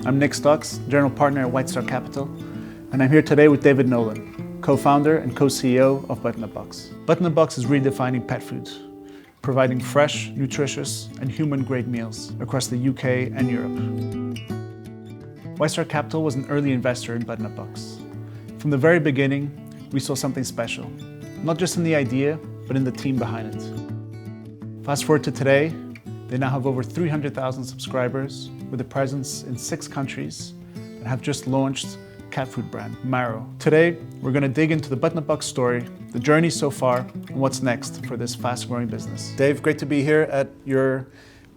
I'm Nick Stocks, General Partner at White Star Capital, and I'm here today with David Nolan, co-founder and co-CEO of Butternut Box. Butternut Box is redefining pet food, providing fresh, nutritious, and human-grade meals across the UK and Europe. White Star Capital was an early investor in Butternut Box. From the very beginning, we saw something special, not just in the idea, but in the team behind it. Fast forward to today, they now have over 300,000 subscribers with a presence in 6 countries and have just launched cat food brand, Marrow. Today, we're going to dig into the Butternut Box story, the journey so far, and what's next for this fast-growing business. Dave, great to be here at your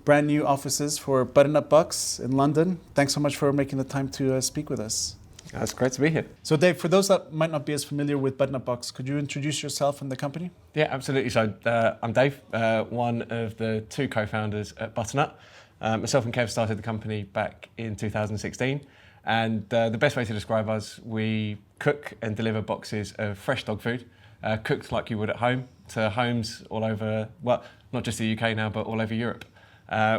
brand new offices for Butternut Box in London. Thanks so much for making the time to speak with us. It's great to be here. So Dave, for those that might not be as familiar with Butternut Box, could you introduce yourself and the company? Yeah, absolutely. So I'm Dave, one of the 2 co-founders at Butternut. Myself and Kev started the company back in 2016. And the best way to describe us, we cook and deliver boxes of fresh dog food, cooked like you would at home, to homes all over, well, not just the UK now, but all over Europe.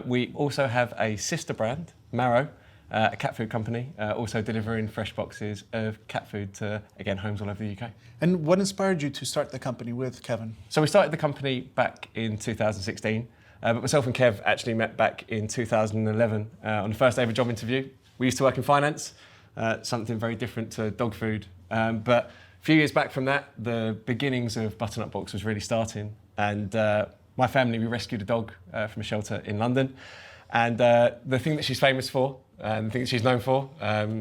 We also have a sister brand, Marrow, a cat food company, also delivering fresh boxes of cat food to, again, homes all over the UK. And what inspired you to start the company with Kevin? So we started the company back in 2016, but myself and Kev actually met back in 2011 on the first day of a job interview. We used to work in finance, something very different to dog food. But a few years back from that, the beginnings of Butternut Box was really starting. And my family, we rescued a dog from a shelter in London. And the thing that she's famous for, and the thing that she's known for,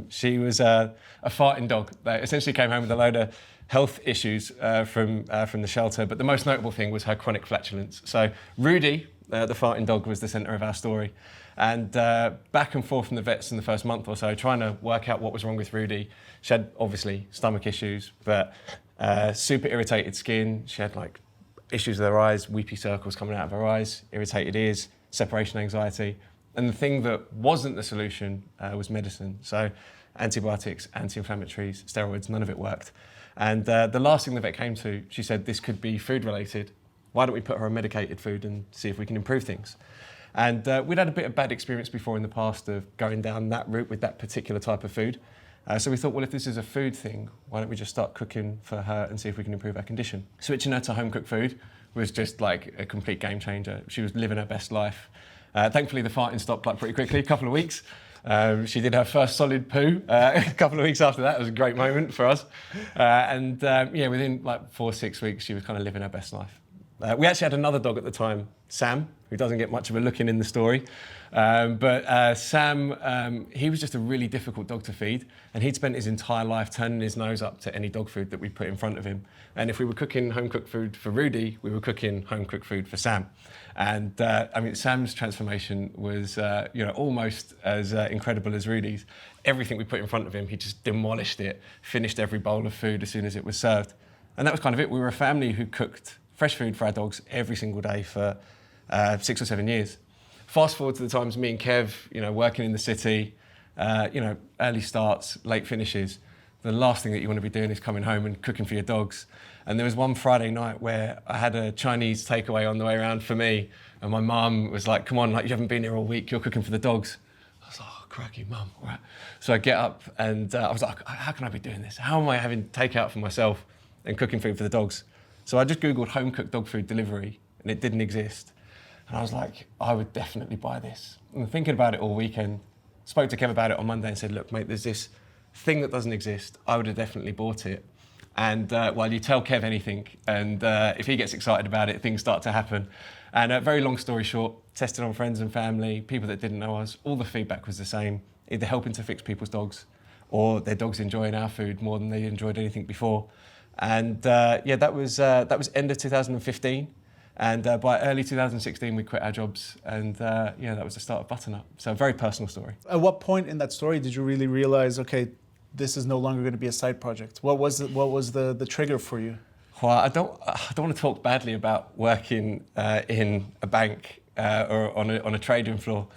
she was a farting dog. They essentially came home with a load of health issues from the shelter, but the most notable thing was her chronic flatulence. So Rudy, the farting dog, was the centre of our story. And back and forth from the vets in the first month or so, trying to work out what was wrong with Rudy. She had, obviously, stomach issues, but super irritated skin. She had like issues with her eyes, weepy circles coming out of her eyes, irritated ears, separation anxiety. And the thing that wasn't the solution was medicine. So antibiotics, anti-inflammatories, steroids, none of it worked. And the last thing the vet came to, she said, this could be food related. Why don't we put her on medicated food and see if we can improve things? And we'd had a bit of bad experience before in the past of going down that route with that particular type of food. So we thought, well, if this is a food thing, why don't we just start cooking for her and see if we can improve her condition? Switching her to home-cooked food was just like a complete game changer. She was living her best life. Thankfully, the farting stopped like pretty quickly, a couple of weeks. She did her first solid poo a couple of weeks after that. It was a great moment for us. Within like 4 or 6 weeks, she was kind of living her best life. We actually had another dog at the time, Sam, who doesn't get much of a look in the story. Sam, he was just a really difficult dog to feed, and he'd spent his entire life turning his nose up to any dog food that we put in front of him. And if we were cooking home-cooked food for Rudy, we were cooking home-cooked food for Sam. And Sam's transformation was almost as incredible as Rudy's. Everything we put in front of him, he just demolished it, finished every bowl of food as soon as it was served. And that was kind of it. We were a family who cooked fresh food for our dogs every single day for 6 or 7 years. Fast forward to the times me and Kev, working in the city, early starts, late finishes. The last thing that you want to be doing is coming home and cooking for your dogs. And there was one Friday night where I had a Chinese takeaway on the way around for me, and my mum was like, come on, like you haven't been here all week, you're cooking for the dogs. I was like, oh, crikey, mum, all right. So I get up and I was like, how can I be doing this? How am I having takeout for myself and cooking food for the dogs? So I just Googled home-cooked dog food delivery, and it didn't exist. And I was like, I would definitely buy this. And thinking about it all weekend, spoke to Kev about it on Monday and said, look, mate, there's this thing that doesn't exist. I would have definitely bought it. And you tell Kev anything, and if he gets excited about it, things start to happen. And very long story short, tested on friends and family, people that didn't know us, all the feedback was the same, either helping to fix people's dogs or their dogs enjoying our food more than they enjoyed anything before. And that was end of 2015. And by early 2016, we quit our jobs, and that was the start of Butternut. So a very personal story. At what point in that story did you really realize, okay, this is no longer going to be a side project? What was the trigger for you? Well, I don't want to talk badly about working in a bank or on a trading floor,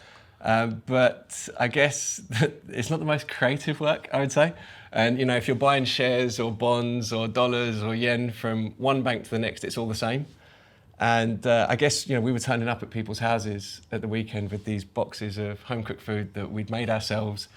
but I guess it's not the most creative work, I would say. And if you're buying shares or bonds or dollars or yen from one bank to the next, it's all the same. And I guess, we were turning up at people's houses at the weekend with these boxes of home-cooked food that we'd made ourselves,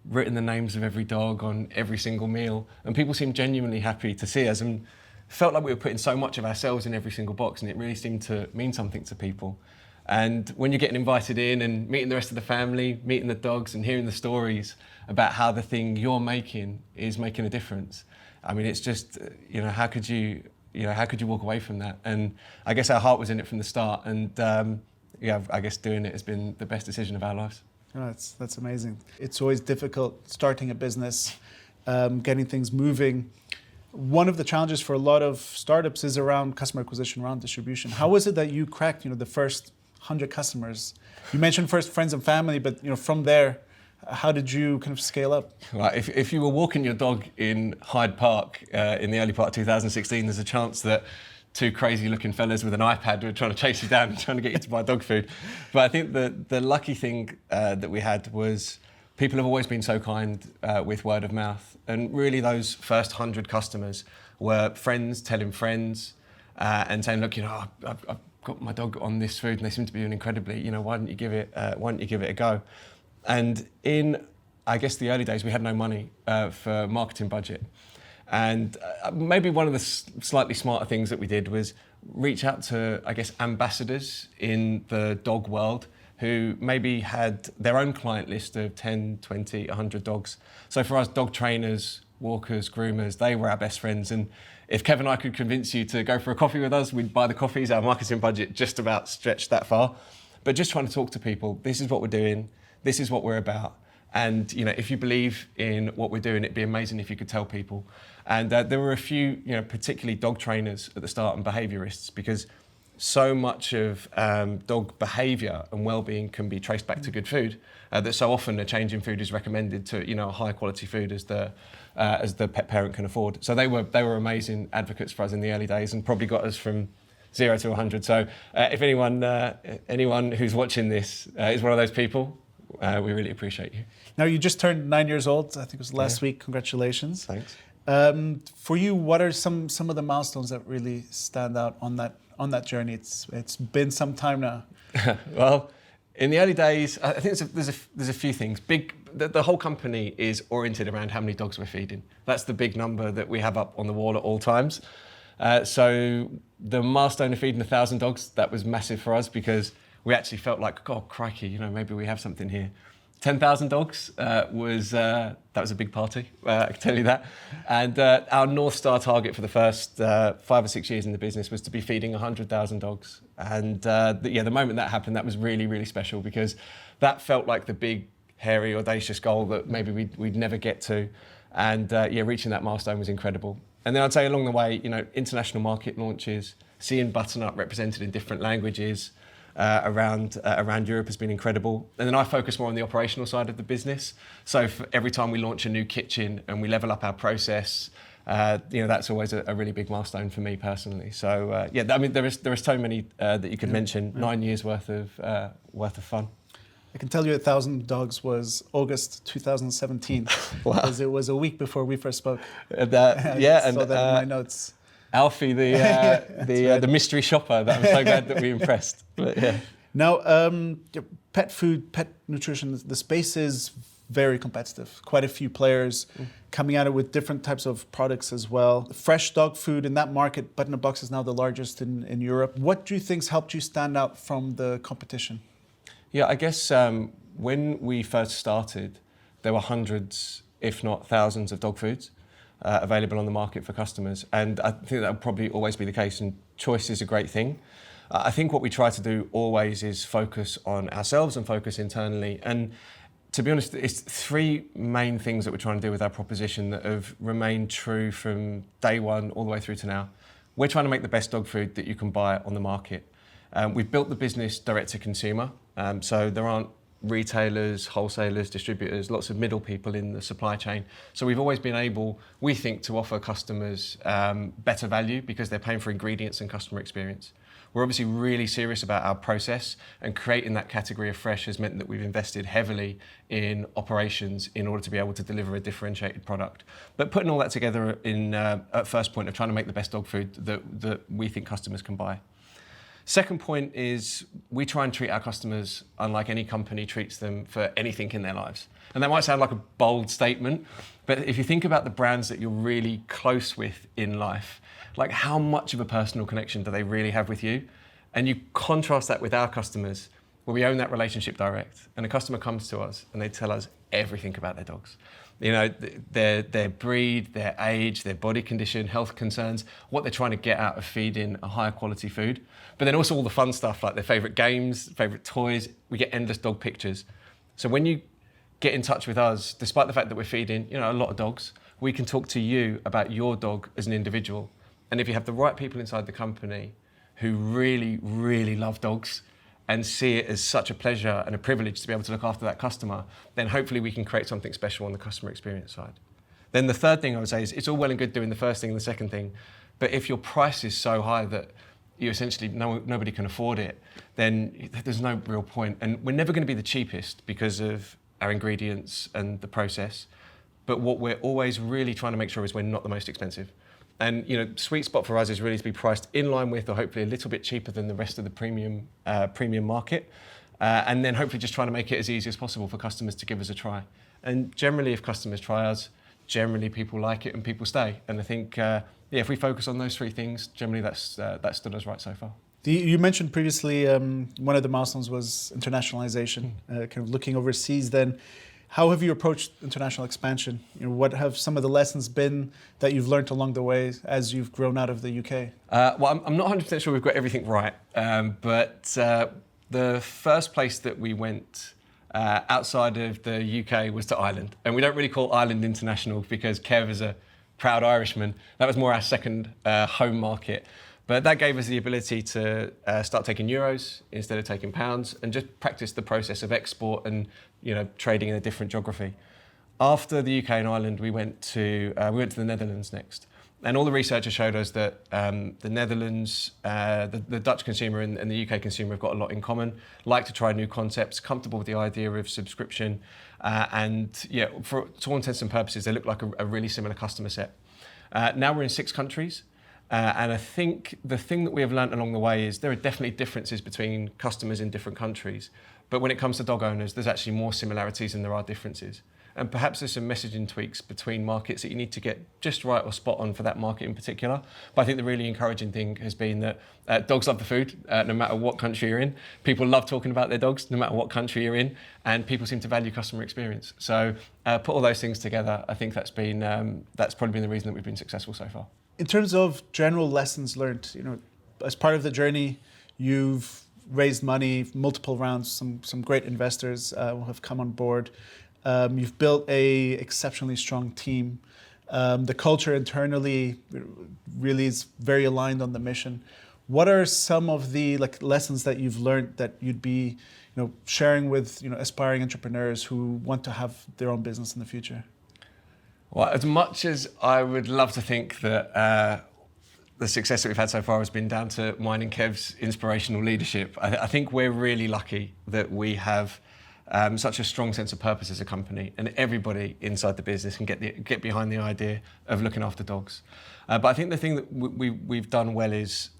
written the names of every dog on every single meal, and people seemed genuinely happy to see us and felt like we were putting so much of ourselves in every single box, and it really seemed to mean something to people. And when you're getting invited in and meeting the rest of the family, meeting the dogs and hearing the stories about how the thing you're making is making a difference, I mean, it's just, how could you walk away from that? And I guess our heart was in it from the start, and I guess doing it has been the best decision of our lives. Oh, that's amazing. It's always difficult starting a business, getting things moving. One of the challenges for a lot of startups is around customer acquisition, around distribution. How was it that you cracked, the first 100 customers? You mentioned first friends and family, but from there, how did you kind of scale up? Well, if you were walking your dog in Hyde Park in the early part of 2016, there's a chance that two crazy-looking fellas with an iPad were trying to chase you down and trying to get you to buy dog food. But I think the lucky thing that we had was people have always been so kind with word of mouth. And really those first 100 customers were friends telling friends and saying, look, I've got my dog on this food and they seem to be doing incredibly, why don't you give it a go? And in, I guess, the early days, we had no money for marketing budget. And maybe one of the slightly smarter things that we did was reach out to, I guess, ambassadors in the dog world who maybe had their own client list of 10, 20, 100 dogs. So for us, dog trainers, walkers, groomers, they were our best friends. And if Kev and I could convince you to go for a coffee with us, we'd buy the coffees. Our marketing budget just about stretched that far. But just trying to talk to people, this is what we're doing, this is what we're about. And if you believe in what we're doing, it'd be amazing if you could tell people. And there were a few, particularly dog trainers at the start and behaviourists, because so much of dog behaviour and well-being can be traced back to good food. That so often a change in food is recommended to a high quality food as the pet parent can afford. So they were amazing advocates for us in the early days and probably got us from 0 to 100. So if anyone who's watching this is one of those people, we really appreciate you. Now, you just turned 9 years old. I think it was last week. Congratulations. Thanks. For you, what are some of the milestones that really stand out on that journey? It's been some time now. Well, in the early days, I think there's a few things. The whole company is oriented around how many dogs we're feeding. That's the big number that we have up on the wall at all times. So the milestone of feeding 1,000 dogs, that was massive for us because we actually felt like, God, crikey, maybe we have something here. 10,000 dogs was a big party, I can tell you that. And our North Star target for the first 5 or 6 years in the business was to be feeding 100,000 dogs. And the moment that happened, that was really, really special because that felt like the big, hairy, audacious goal that maybe we'd never get to. And reaching that milestone was incredible. And then I'd say along the way, international market launches, seeing Butternut represented in different languages, around Europe has been incredible. And then I focus more on the operational side of the business. So for every time we launch a new kitchen and we level up our process, that's always a really big milestone for me personally. So there are so many that you could mention. 9 years worth of fun. I can tell you 1,000 dogs was August 2017, wow. Because it was a week before we first spoke. I saw that in my notes. Alfie, the mystery shopper, that I'm so glad that we impressed. But, yeah. Now, pet food, pet nutrition, the space is very competitive. Quite a few players coming at it with different types of products as well. Fresh dog food in that market, Butternut Box is now the largest in Europe. What do you think's helped you stand out from the competition? Yeah, I guess when we first started, there were hundreds, if not thousands, of dog foods available on the market for customers. And I think that will probably always be the case, and choice is a great thing. I think what we try to do always is focus on ourselves and focus internally. And to be honest, it's three main things that we're trying to do with our proposition that have remained true from day one all the way through to now. We're trying to make the best dog food that you can buy on the market. We've built the business direct to consumer, so there aren't retailers, wholesalers, distributors, lots of middle people in the supply chain. So we've always been able, we think, to offer customers better value because they're paying for ingredients and customer experience. We're obviously really serious about our process, and creating that category of fresh has meant that we've invested heavily in operations in order to be able to deliver a differentiated product. But putting all that together in at first point of trying to make the best dog food that we think customers can buy. Second point is we try and treat our customers unlike any company treats them for anything in their lives. And that might sound like a bold statement, but if you think about the brands that you're really close with in life, like how much of a personal connection do they really have with you? And you contrast that with our customers, where we own that relationship direct. And a customer comes to us and they tell us everything about their dogs. You know, their breed, their age, their body condition, health concerns, what they're trying to get out of feeding a higher quality food. But then also all the fun stuff like their favorite games, favorite toys. We get endless dog pictures. So when you get in touch with us, despite the fact that we're feeding, you know, a lot of dogs, we can talk to you about your dog as an individual. And if you have the right people inside the company who really, really love dogs and see it as such a pleasure and a privilege to be able to look after that customer, then hopefully we can create something special on the customer experience side. Then the third thing I would say is it's all well and good doing the first thing and the second thing, but if your price is so high that you essentially nobody can afford it, then there's no real point. And we're never going to be the cheapest because of our ingredients and the process, but what we're always really trying to make sure is we're not the most expensive. And you know, sweet spot for us is really to be priced in line with, or hopefully a little bit cheaper than the rest of the premium market, and then hopefully just trying to make it as easy as possible for customers to give us a try. And generally, if customers try us, generally people like it and people stay. And I think, if we focus on those three things, generally that's stood us right so far. You mentioned previously one of the milestones was internationalization, kind of looking overseas. Then, how have you approached international expansion? You know, what have some of the lessons been that you've learned along the way as you've grown out of the UK? Well, I'm not 100% sure we've got everything right, but the first place that we went outside of the UK was to Ireland. And we don't really call Ireland international because Kev is a proud Irishman. That was more our second home market. But that gave us the ability to start taking euros instead of taking pounds and just practice the process of export and trading in a different geography. After the UK and Ireland, we went to the Netherlands next. And all the research has showed us that the Netherlands, the Dutch consumer and the UK consumer have got a lot in common, like to try new concepts, comfortable with the idea of subscription. For all intents and purposes, they look like a really similar customer set. Now we're in 6 countries. And I think the thing that we have learnt along the way is there are definitely differences between customers in different countries. But when it comes to dog owners, there's actually more similarities than there are differences. And perhaps there's some messaging tweaks between markets that you need to get just right or spot on for that market in particular. But I think the really encouraging thing has been that dogs love the food, no matter what country you're in. People love talking about their dogs, no matter what country you're in. And people seem to value customer experience. So put all those things together, I think that's probably been the reason that we've been successful so far. In terms of general lessons learned, as part of the journey, you've raised money, multiple rounds, some great investors have come on board. You've built a exceptionally strong team. The culture internally really is very aligned on the mission. What are some of the lessons that you've learned that you'd be sharing with aspiring entrepreneurs who want to have their own business in the future? Well, as much as I would love to think that the success that we've had so far has been down to mine and Kev's inspirational leadership, I think we're really lucky that we have such a strong sense of purpose as a company, and everybody inside the business can get behind the idea of looking after dogs. But I think the thing that we've done well is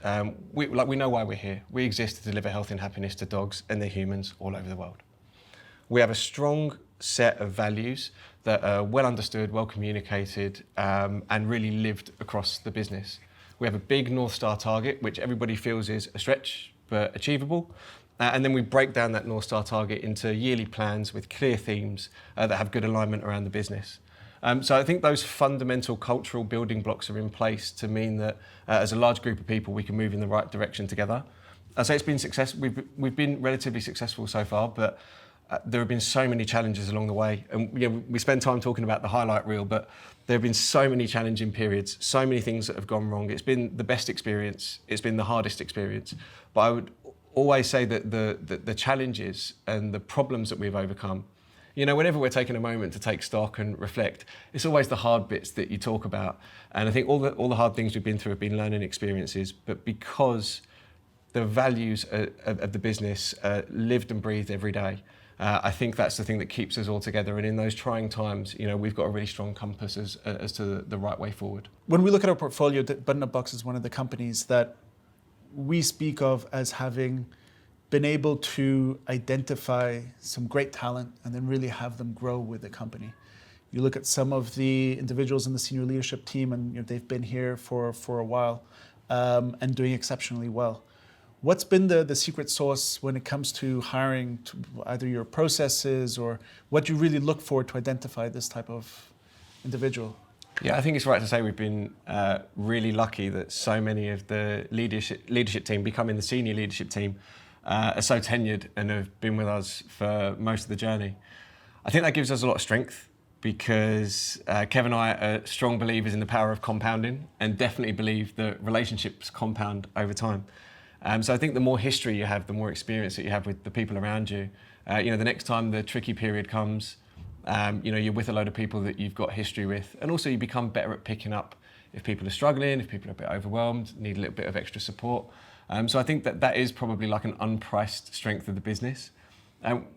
we know why we're here. We exist to deliver health and happiness to dogs and their humans all over the world. We have a strong set of values that are well understood, well communicated, and really lived across the business. We have a big North Star target, which everybody feels is a stretch, but achievable. And then we break down that North Star target into yearly plans with clear themes that have good alignment around the business. So I think those fundamental cultural building blocks are in place to mean that as a large group of people, we can move in the right direction together. I'd say it's been successful. We've been relatively successful so far, but there have been so many challenges along the way. And we spend time talking about the highlight reel, but there have been so many challenging periods, so many things that have gone wrong. It's been the best experience. It's been the hardest experience. But I would always say that the challenges and the problems that we've overcome, whenever we're taking a moment to take stock and reflect, it's always the hard bits that you talk about. And I think all the hard things we've been through have been learning experiences, but because the values of the business lived and breathed every day, I think that's the thing that keeps us all together. And in those trying times, we've got a really strong compass as to the right way forward. When we look at our portfolio, Butternut Box is one of the companies that we speak of as having been able to identify some great talent and then really have them grow with the company. You look at some of the individuals in the senior leadership team, and they've been here for a while and doing exceptionally well. What's been the secret sauce when it comes to hiring, to either your processes or what you really look for to identify this type of individual? Yeah, I think it's right to say we've been really lucky that so many of the leadership team becoming the senior leadership team are so tenured and have been with us for most of the journey. I think that gives us a lot of strength because Kev and I are strong believers in the power of compounding and definitely believe that relationships compound over time. So I think the more history you have, the more experience that you have with the people around you. The next time the tricky period comes, you're with a load of people that you've got history with, and also you become better at picking up if people are struggling, if people are a bit overwhelmed, need a little bit of extra support. So I think that is probably like an unpriced strength of the business.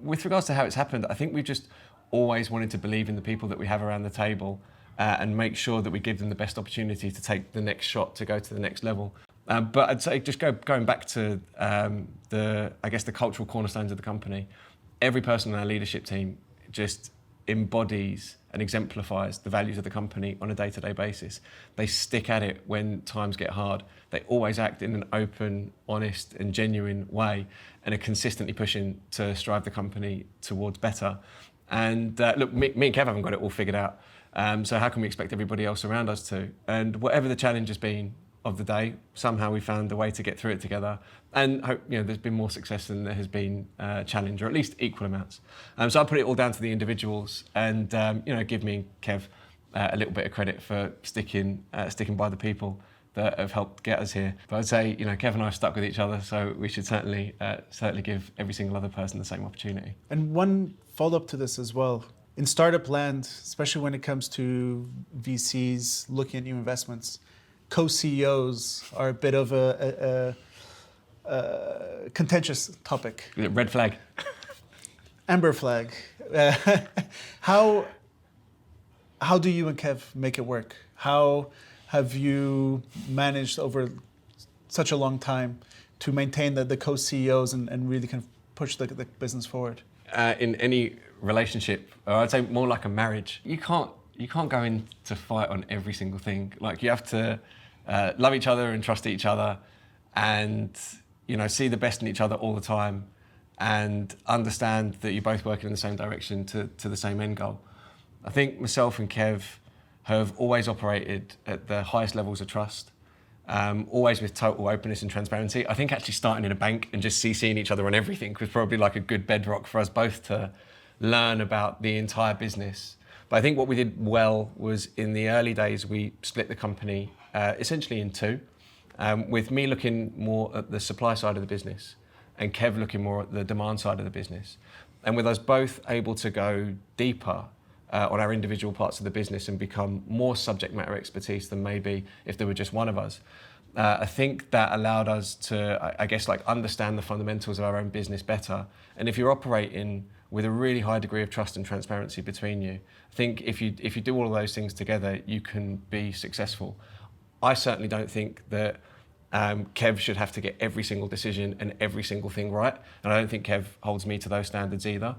With regards to how it's happened, I think we've just always wanted to believe in the people that we have around the table and make sure that we give them the best opportunity to take the next shot, to go to the next level. But I'd say just going back to the cultural cornerstones of the company, every person in our leadership team just embodies and exemplifies the values of the company on a day-to-day basis. They stick at it when times get hard. They always act in an open, honest and genuine way and are consistently pushing to strive the company towards better. And look, me and Kev haven't got it all figured out. So how can we expect everybody else around us to? And whatever the challenge has been of the day, somehow we found a way to get through it together. And hope, there's been more success than there has been challenge, or at least equal amounts. So I put it all down to the individuals, and give me and Kev a little bit of credit for sticking by the people that have helped get us here. But I'd say, Kev and I have stuck with each other, so we should certainly give every single other person the same opportunity. And one follow-up to this as well. In startup land, especially when it comes to VCs looking at new investments, co-CEOs are a bit of a contentious topic. Red flag. Amber flag. How do you and Kev make it work? How have you managed over such a long time to maintain the co-CEOs and really kind of push the business forward? In any relationship, or I'd say more like a marriage, you can't go in to fight on every single thing. Like, you have to love each other and trust each other, and see the best in each other all the time, and understand that you're both working in the same direction to the same end goal. I think myself and Kev have always operated at the highest levels of trust, always with total openness and transparency. I think actually starting in a bank and just CCing each other on everything was probably like a good bedrock for us both to learn about the entire business. But I think what we did well was, in the early days, we split the company essentially in two, with me looking more at the supply side of the business and Kev looking more at the demand side of the business. And with us both able to go deeper on our individual parts of the business and become more subject matter expertise than maybe if there were just one of us. I think that allowed us to, understand the fundamentals of our own business better. And if you're operating with a really high degree of trust and transparency between you, I think if you do all of those things together, you can be successful. I certainly don't think that Kev should have to get every single decision and every single thing right. And I don't think Kev holds me to those standards either.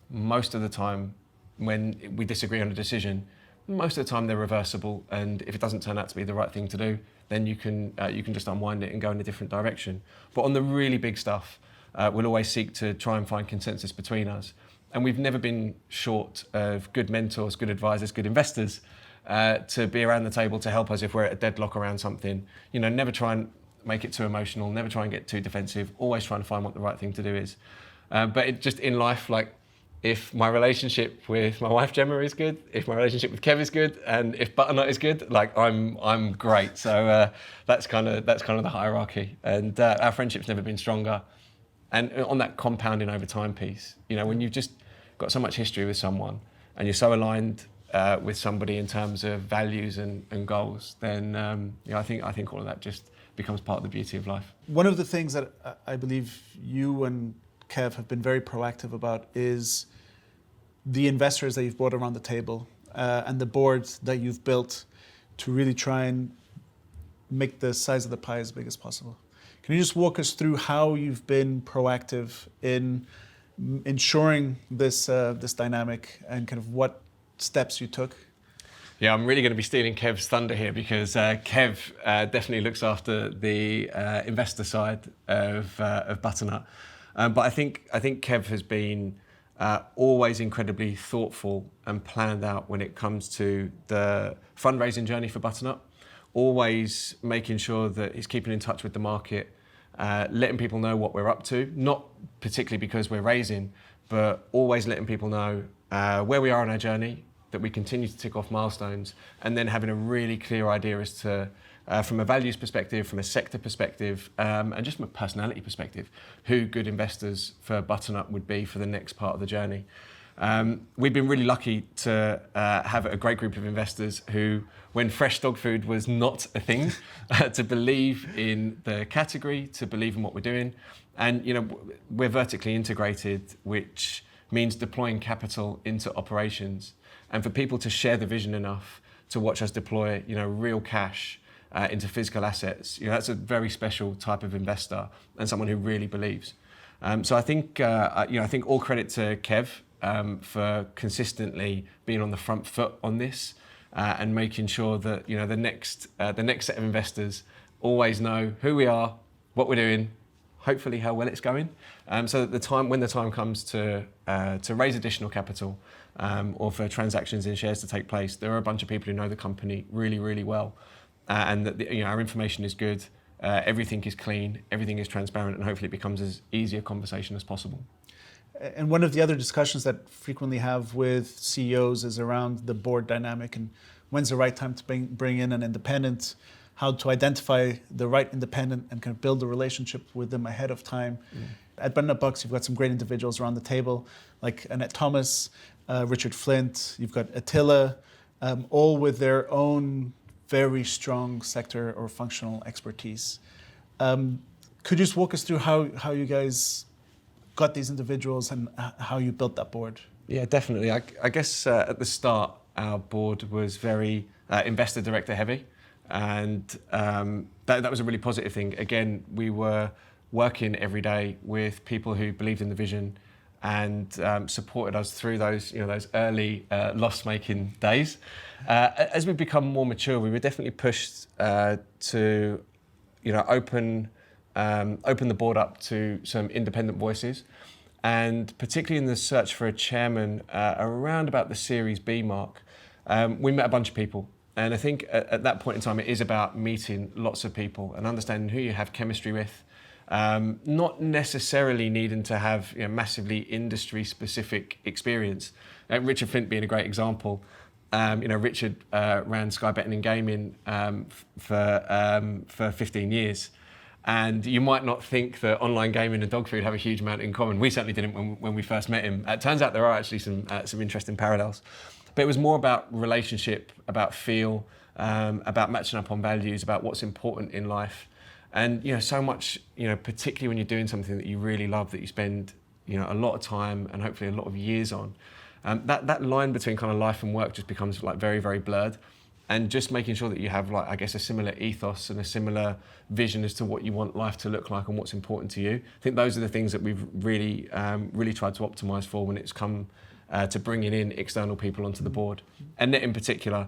Most of the time, when we disagree on a decision, most of the time they're reversible, and if it doesn't turn out to be the right thing to do, then you can just unwind it and go in a different direction. But on the really big stuff, we'll always seek to try and find consensus between us. And we've never been short of good mentors, good advisors, good investors to be around the table to help us if we're at a deadlock around something. Never try and make it too emotional, never try and get too defensive, always trying to find what the right thing to do is. But it just in life, like, if my relationship with my wife Gemma is good, if my relationship with Kev is good, and if Butternut is good, like, I'm great. So that's kind of the hierarchy. And our friendship's never been stronger. And on that compounding over time piece, when you've just got so much history with someone and you're so aligned with somebody in terms of values and goals, then I think all of that just becomes part of the beauty of life. One of the things that I believe you and Kev have been very proactive about is the investors that you've brought around the table and the board that you've built to really try and make the size of the pie as big as possible. Can you just walk us through how you've been proactive in ensuring this dynamic and kind of what steps you took? Yeah, I'm really going to be stealing Kev's thunder here because Kev definitely looks after the investor side of Butternut. But I think Kev has been always incredibly thoughtful and planned out when it comes to the fundraising journey for Butternut. Always making sure that he's keeping in touch with the market, letting people know what we're up to, not particularly because we're raising, but always letting people know where we are on our journey, that we continue to tick off milestones, and then having a really clear idea as to, from a values perspective, from a sector perspective, and just from a personality perspective, who good investors for Butternut would be for the next part of the journey. We've been really lucky to have a great group of investors who, when fresh dog food was not a thing, to believe in the category, to believe in what we're doing. And we're vertically integrated, which means deploying capital into operations. And for people to share the vision enough to watch us deploy, real cash into physical assets, that's a very special type of investor and someone who really believes. So I think all credit to Kev for consistently being on the front foot on this and making sure that the next set of investors always know who we are, what we're doing, hopefully how well it's going, so that when the time comes to raise additional capital or for transactions in shares to take place, there are a bunch of people who know the company really, really well, and that our information is good, everything is clean, everything is transparent, and hopefully it becomes as easy a conversation as possible. And one of the other discussions that frequently have with CEOs is around the board dynamic and when's the right time to bring in an independent, how to identify the right independent and kind of build a relationship with them ahead of time. At Butternut Box, you've got some great individuals around the table, like Annette Thomas, Richard Flint, you've got Attila, all with their own very strong sector or functional expertise. Could you just walk us through how you guys got these individuals and how you built that board? Yeah, definitely. I guess at the start, our board was very investor director heavy. And that was a really positive thing. Again, we were working every day with people who believed in the vision and supported us through those early loss-making days. As we've become more mature, we were definitely pushed to open the board up to some independent voices. And particularly in the search for a chairman around about the Series B mark, we met a bunch of people. And I think at that point in time, it is about meeting lots of people and understanding who you have chemistry with, not necessarily needing to have massively industry-specific experience. Richard Flint being a great example. Richard ran Sky Betting and Gaming for 15 years. And you might not think that online gaming and dog food have a huge amount in common. We certainly didn't when we first met him. It turns out there are actually some interesting parallels. But it was more about relationship, about feel, about matching up on values, about what's important in life. And so much, particularly when you're doing something that you really love, that you spend a lot of time and hopefully a lot of years on, that line between kind of life and work just becomes very, very blurred. And just making sure that you have a similar ethos and a similar vision as to what you want life to look like and what's important to you. I think those are the things that we've really tried to optimise for when it's come to bringing in external people onto the board. Annette in particular,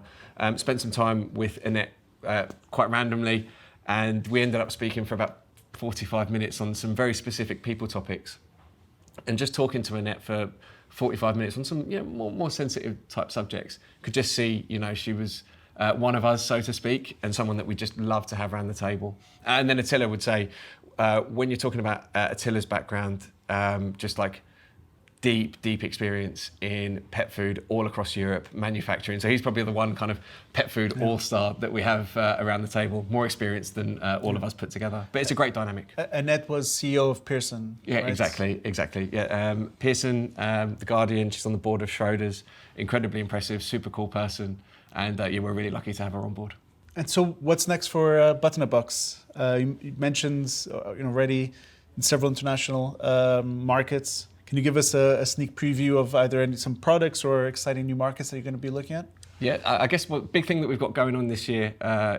spent some time with Annette quite randomly, and we ended up speaking for about 45 minutes on some very specific people topics. And just talking to Annette for 45 minutes on some more sensitive type subjects, could just see she was one of us, so to speak, and someone that we just love to have around the table. And then Attila would say, when you're talking about Attila's background, just deep experience in pet food all across Europe, manufacturing. So he's probably the one kind of pet food all-star that we have around the table, more experience than all of us put together. But it's a great dynamic. Annette was CEO of Pearson. Yeah, right? Exactly. Yeah, Pearson, The Guardian, she's on the board of Schroders, incredibly impressive, super cool person. And we're really lucky to have her on board. And so what's next for Butternut Box? You mentioned already in several international markets. Can you give us a sneak preview of either some products or exciting new markets that you're going to be looking at? Yeah, I guess the big thing that we've got going on this year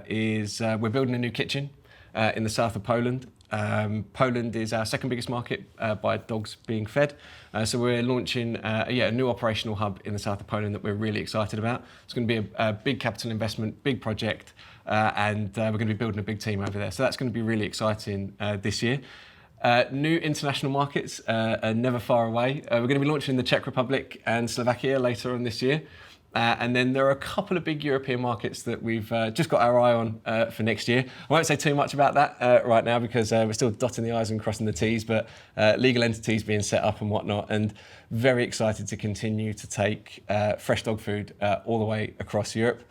is we're building a new kitchen in the south of Poland. Poland is our second biggest market by dogs being fed. So we're launching a new operational hub in the south of Poland that we're really excited about. It's going to be a big capital investment, big project, and we're going to be building a big team over there. So that's going to be really exciting this year. New international markets are never far away. We're going to be launching in the Czech Republic and Slovakia later on this year. And then there are a couple of big European markets that we've just got our eye on for next year. I won't say too much about that right now because we're still dotting the I's and crossing the T's, but legal entities being set up and whatnot, and very excited to continue to take fresh dog food all the way across Europe.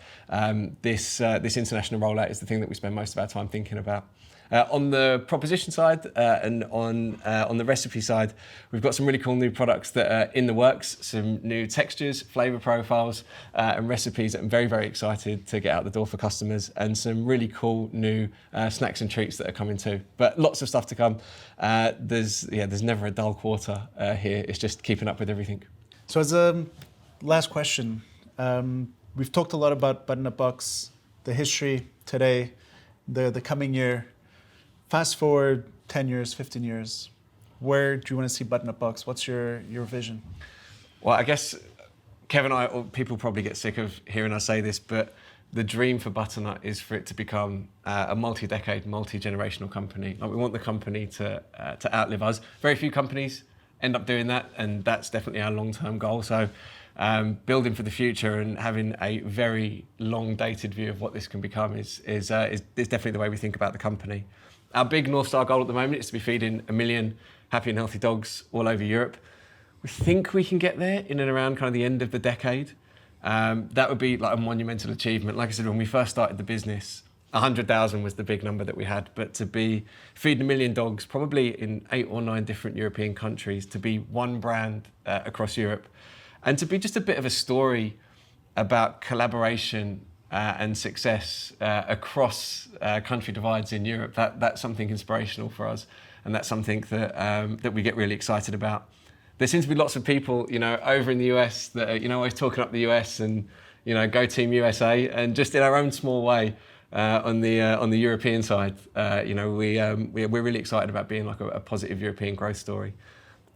This international rollout is the thing that we spend most of our time thinking about. On the proposition side and on the recipe side, we've got some really cool new products that are in the works, some new textures, flavour profiles and recipes that I'm very, very excited to get out the door for customers, and some really cool new snacks and treats that are coming too. But lots of stuff to come. There's never a dull quarter here. It's just keeping up with everything. So as a last question, we've talked a lot about Butternut Box, the history today, the coming year. Fast forward 10 years, 15 years, where do you want to see Butternut Box? What's your vision? Well, I guess Kev and I, or people probably get sick of hearing us say this, but the dream for Butternut is for it to become a multi-decade, multi-generational company. Like, we want the company to outlive us. Very few companies end up doing that, and that's definitely our long-term goal. So building for the future and having a very long-dated view of what this can become is definitely the way we think about the company. Our big North Star goal at the moment is to be feeding 1 million happy and healthy dogs all over Europe. We think we can get there in and around kind of the end of the decade. That would be like a monumental achievement. Like I said, when we first started the business, 100,000 was the big number that we had. But to be feeding 1 million dogs, probably in 8 or 9 different European countries, to be one brand across Europe, and to be just a bit of a story about collaboration and success across country divides in Europe, that's something inspirational for us, and that's something that we get really excited about. There seems to be lots of people, over in the US that are, always talking up the US and, go Team USA, and just in our own small way on the European side, we're really excited about being like a positive European growth story.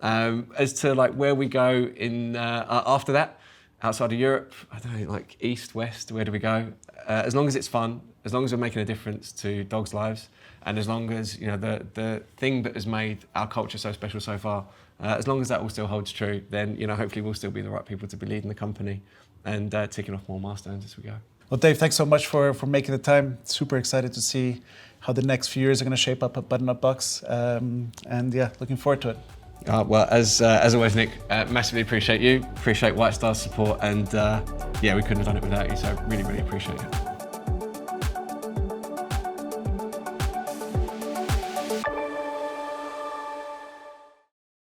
As to like where we go in after that, outside of Europe, I don't know, like east, west, where do we go? As long as it's fun, as long as we're making a difference to dogs' lives, and as long as the thing that has made our culture so special so far, as long as that all still holds true, then hopefully we'll still be the right people to be leading the company and ticking off more milestones as we go. Well, Dave, thanks so much for making the time. Super excited to see how the next few years are going to shape up at Butternut Box, and yeah, looking forward to it. Well, as always, Nick, massively appreciate you, appreciate White Star's support, and we couldn't have done it without you, so really, really appreciate it.